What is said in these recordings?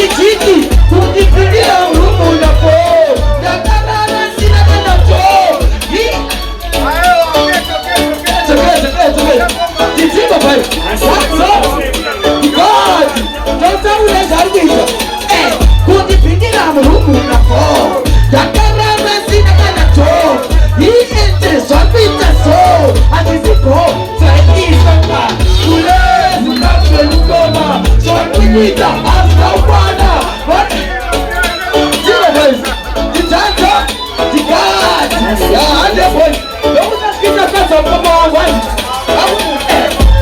Kijiji kujipilia humu na po Dakarara sina kana to Kijima bai God Tota ule zarbisha kujipilia humu na po Dakarara sina kana to ente swapita so Atiziko Saiki sanga Ule zikapwe lukoma Swapita Asta upana Zero boys Kitanta Tikati Ya ande boys Ndio unasikiza sasa mama wangu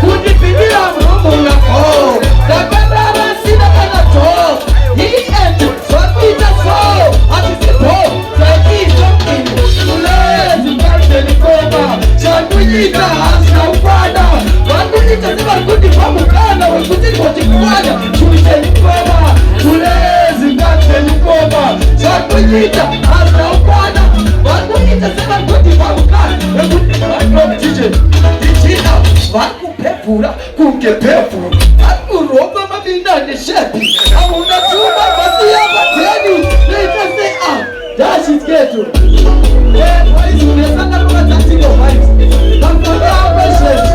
Kujipigia mrumu unako Dakarara sina kana to ente swapita so Atiziko Saiki sanga Changunyika hasa upana Wangunyika zima kuti kwa mukana Wakutini kwa chikuwana Chumisheni koma Tulezi ngate nyukoma Changunyika hasa upana Wangunyika zima kuti kwa mukana Wakutini kwa mchiche Ichina Wakupepura Kukepepura Wakuroba mabinane shepi Amuna chuma basi ya bateni Leita say that is ghetto Why unasanga kwa tatizo why Kamtolea patience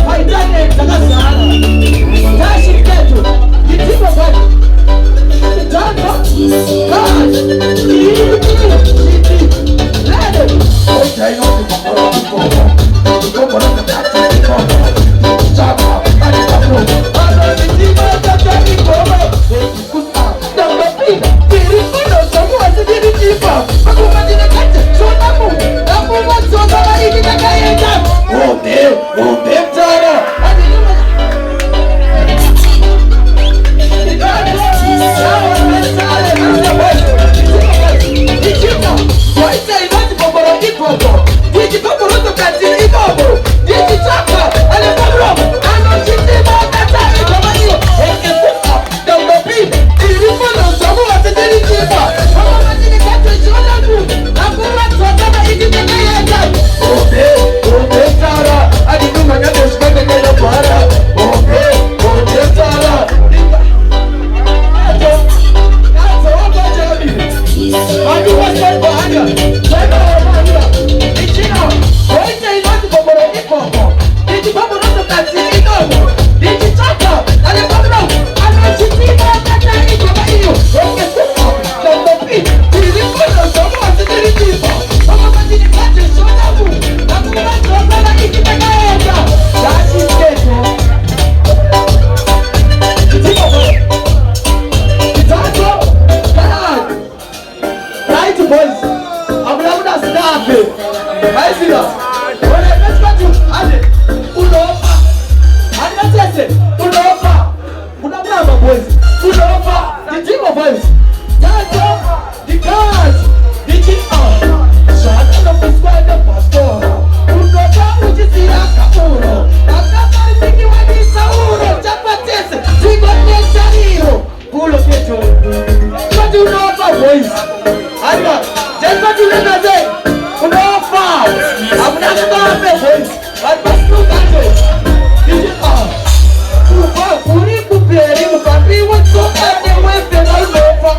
haitane takasana Tashi ghetto Kitimo bali Kitano God Lede Oitaino Kukombo na katati Kukombo Chapa Anikapro Ano kitimo katati Kukombo Kukusa Dambapina Kirikono Samuwa Sidiri Chipa Makumadina kate Sonamu Namu Matsoka Maiki Nakayeta Ome Mtara Adiluma Sawa Mesale Ichima Waita inati Boboro Ipobo Diji Boboro Tokati Ipobo Diji Chaka Alebabro Ano Chitima Katari Kamaniyo Eke Kusa Dambapina Kirikono Samuwa Sidiri Chipa Makumadina kate Sonamu Namu Matsoka Maiki Nakayeta Ome Mtara Adiluma Nyate Shkande Kaya Para Ome Mtara Madu wasai bahaya, sema bahaya. Ichina, oite inati boboro ipopo. Diji boboro tokati itomo. Diji chaka, ale boboro. Ano chitima kata ikoma iyo. Eke kufa, dambopi. Kirikono somo asidiri tipa. Mama matini kate sonamu. Nakuma sosana ikitakaeta. Dashi keto. Kitimo boy. Kitato. God. Right boys, I'm gonna stop it. I see us. When I get to Ade, Unofa, I'm not tested. Unofa, Unama boys, Unofa, the team of boys. That's all. The guards, the team of. Shut up the squad of Pastor. Unofa, which is the Akapuro. Akapari thinking when he's Sauro. Japatese, Tigote Sariro. Pull up your toe. What do you know about boys? Anda, jangan dulu nanti. Unofa, aku nak tahu boys. Lepas tu kacau. Ini Ufa, puri kuperi, tapi waktu ada web dengan Unofa.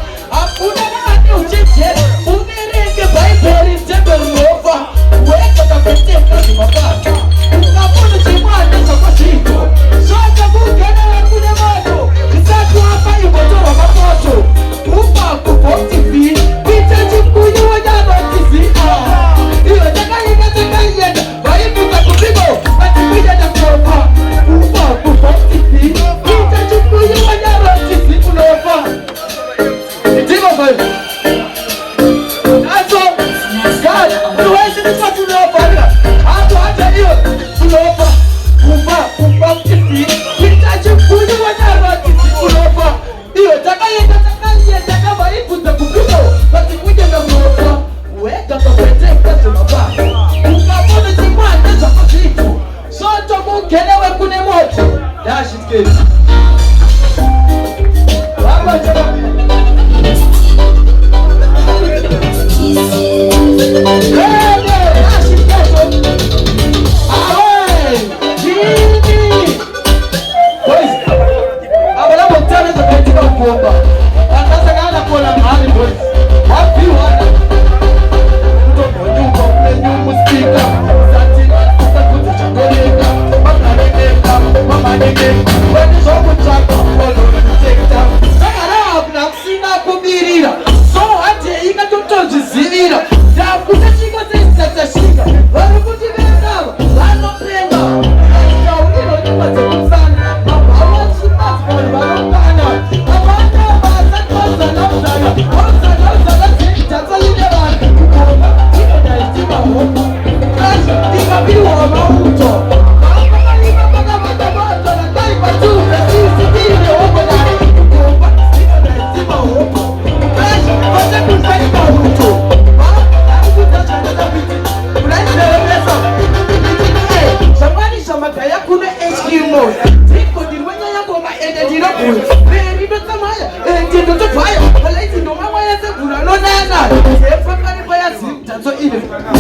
So